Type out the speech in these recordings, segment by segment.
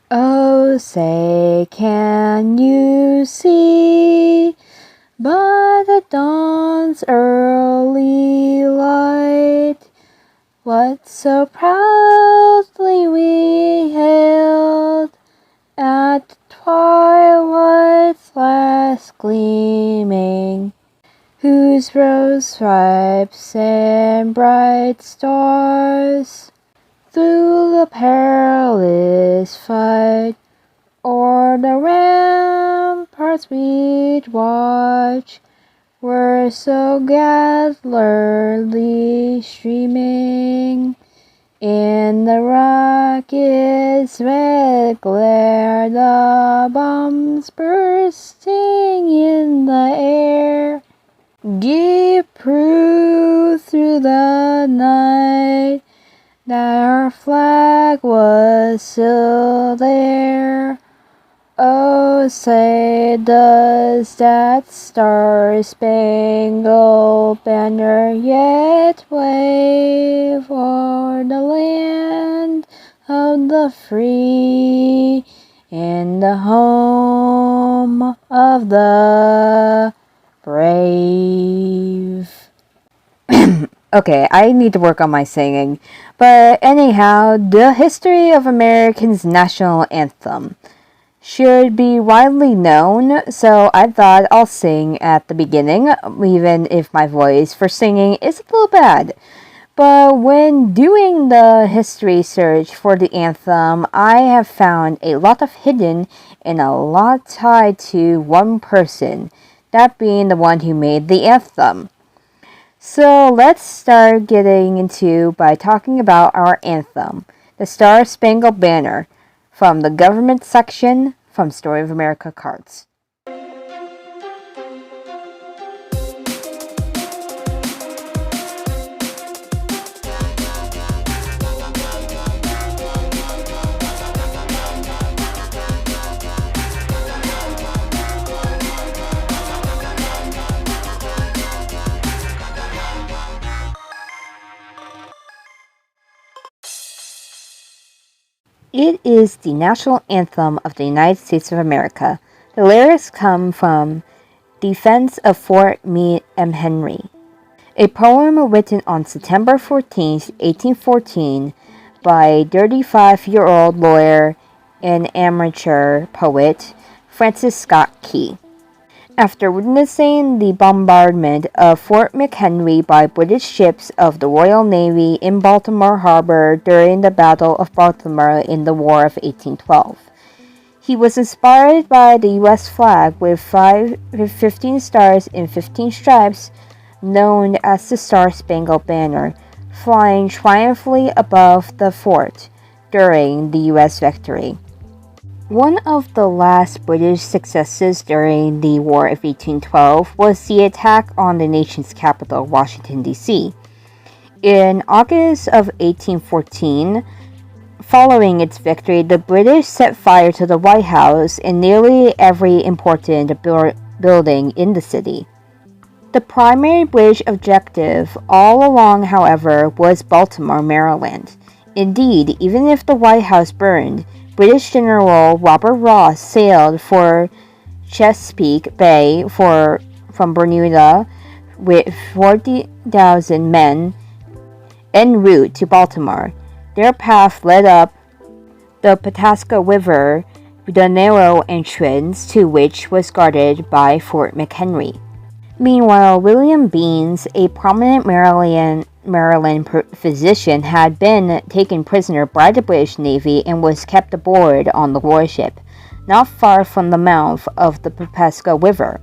Oh, say, can you see by the dawn's early light what so proudly we hailed at twilight's last gleaming, whose rose stripes and bright stars through the perilous fight o'er the ramparts we'd watch were so gallantly streaming. In the rocket's red glare, the bombs bursting in the air gave proof through the night that our flag was still there. Oh, say, does that Star-spangled Banner yet wave o'er the land of the free and the home of the brave? Okay, I need to work on my singing. But anyhow, the history of Americans' national anthem should be widely known, so I thought I'll sing at the beginning, even if my voice for singing is a little bad. But when doing the history search for the anthem, I have found a lot of hidden and a lot tied to one person, that being the one who made the anthem. So let's start getting into by talking about our anthem, the Star-Spangled Banner, from the government section from Story of America cards. It is the national anthem of the United States of America. The lyrics come from Defense of Fort McHenry, a poem written on September 14, 1814 by 35-year-old lawyer and amateur poet Francis Scott Key. After witnessing the bombardment of Fort McHenry by British ships of the Royal Navy in Baltimore Harbor during the Battle of Baltimore in the War of 1812. He was inspired by the U.S. flag with 15 stars and 15 stripes, known as the Star-Spangled Banner, flying triumphantly above the fort during the U.S. victory. One of the last British successes during the War of 1812 was the attack on the nation's capital, Washington, D.C. In August of 1814, following its victory, the British set fire to the White House and nearly every important building in the city. The primary British objective all along, however, was Baltimore, Maryland. Indeed, even if the White House burned, British General Robert Ross sailed for Chesapeake Bay from Bermuda with 40,000 men en route to Baltimore. Their path led up the Pataska River, the narrow entrance to which was guarded by Fort McHenry. Meanwhile, William Beans, a prominent Maryland physician, had been taken prisoner by the British Navy and was kept aboard on the warship, not far from the mouth of the Pataska River.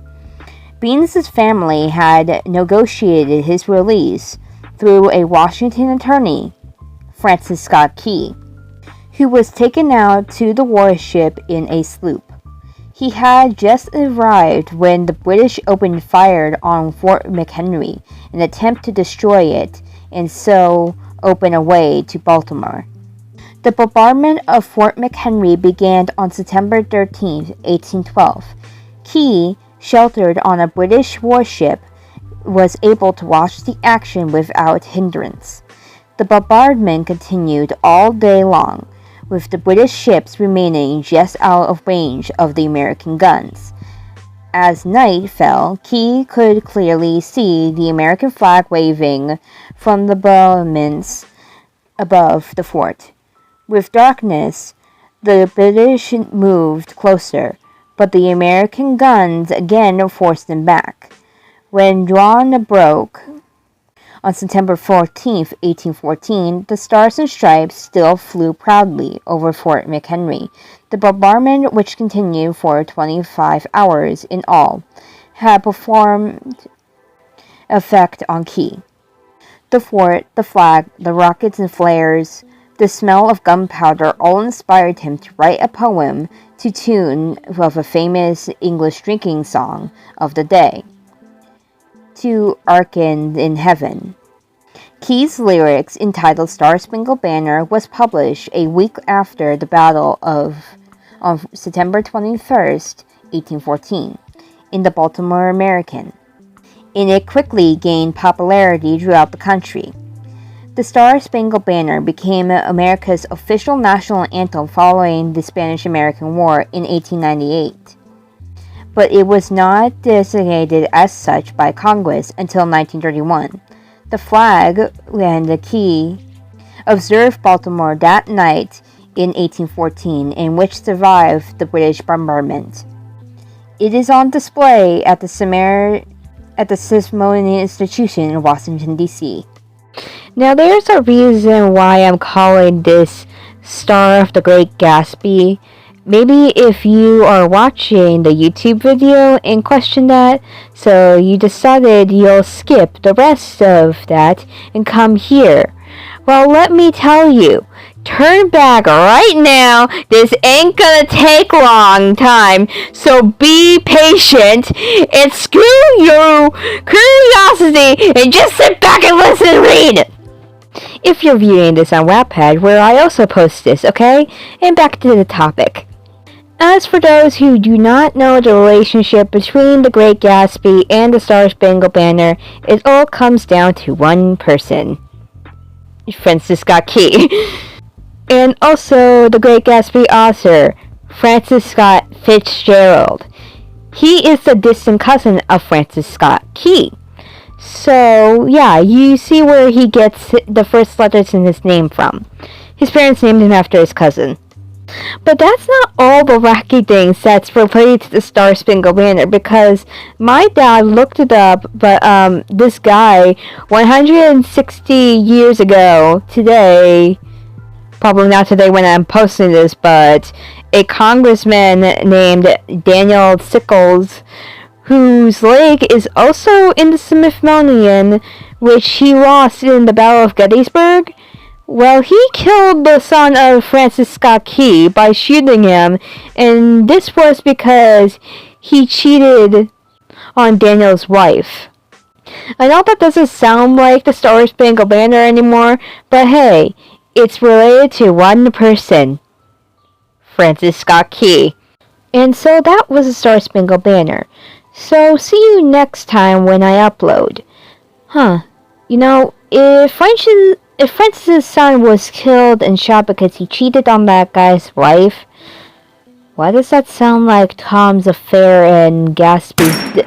Beans's family had negotiated his release through a Washington attorney, Francis Scott Key, who was taken out to the warship in a sloop. He had just arrived when the British opened fire on Fort McHenry in an attempt to destroy it and so open a way to Baltimore. The bombardment of Fort McHenry began on September 13, 1812. Key, sheltered on a British warship, was able to watch the action without hindrance. The bombardment continued all day long, with the British ships remaining just out of range of the American guns. As night fell, Key could clearly see the American flag waving from the battlements above the fort. With darkness, the British moved closer, but the American guns again forced them back. When dawn broke on September 14, 1814, the Stars and Stripes still flew proudly over Fort McHenry. The bombardment, which continued for 25 hours in all, had profound effect on Key. The fort, the flag, the rockets and flares, the smell of gunpowder all inspired him to write a poem to tune of a famous English drinking song of the day, "To Arken in Heaven." Key's lyrics, entitled Star-Spangled Banner, was published a week after the Battle on September 21st, 1814, in the Baltimore American, and it quickly gained popularity throughout the country. The Star-Spangled Banner became America's official national anthem following the Spanish-American War in 1898. But it was not designated as such by Congress until 1931. The flag and the Key observed Baltimore that night in 1814, in which survived the British bombardment. It is on display at the Smithsonian Institution in Washington, D.C. Now, there's a reason why I'm calling this Star of the Great Gatsby. Maybe if you are watching the YouTube video and question that, so you decided you'll skip the rest of that and come here. Well, let me tell you, turn back right now. This ain't gonna take long time, so be patient and screw your curiosity and just sit back and listen and read. If you're viewing this on Wattpad, where I also post this, okay? And back to the topic. As for those who do not know the relationship between the Great Gatsby and the Star-Spangled Banner, it all comes down to one person, Francis Scott Key. And also the Great Gatsby author, Francis Scott Fitzgerald. He is the distant cousin of Francis Scott Key. So, yeah, you see where he gets the first letters in his name from. His parents named him after his cousin. But that's not all the wacky things that's related to the Star-Spangled Banner, because my dad looked it up, but this guy, 160 years ago, today, probably not today when I'm posting this, but a congressman named Daniel Sickles, whose leg is also in the Smithsonian, which he lost in the Battle of Gettysburg. Well, he killed the son of Francis Scott Key by shooting him, and this was because he cheated on Daniel's wife. I know that doesn't sound like the Star-Spangled Banner anymore, but hey, it's related to one person, Francis Scott Key. And so that was the Star-Spangled Banner. So see you next time when I upload. You know, if Francis' son was killed and shot because he cheated on that guy's wife, why does that sound like Tom's affair and Gatsby's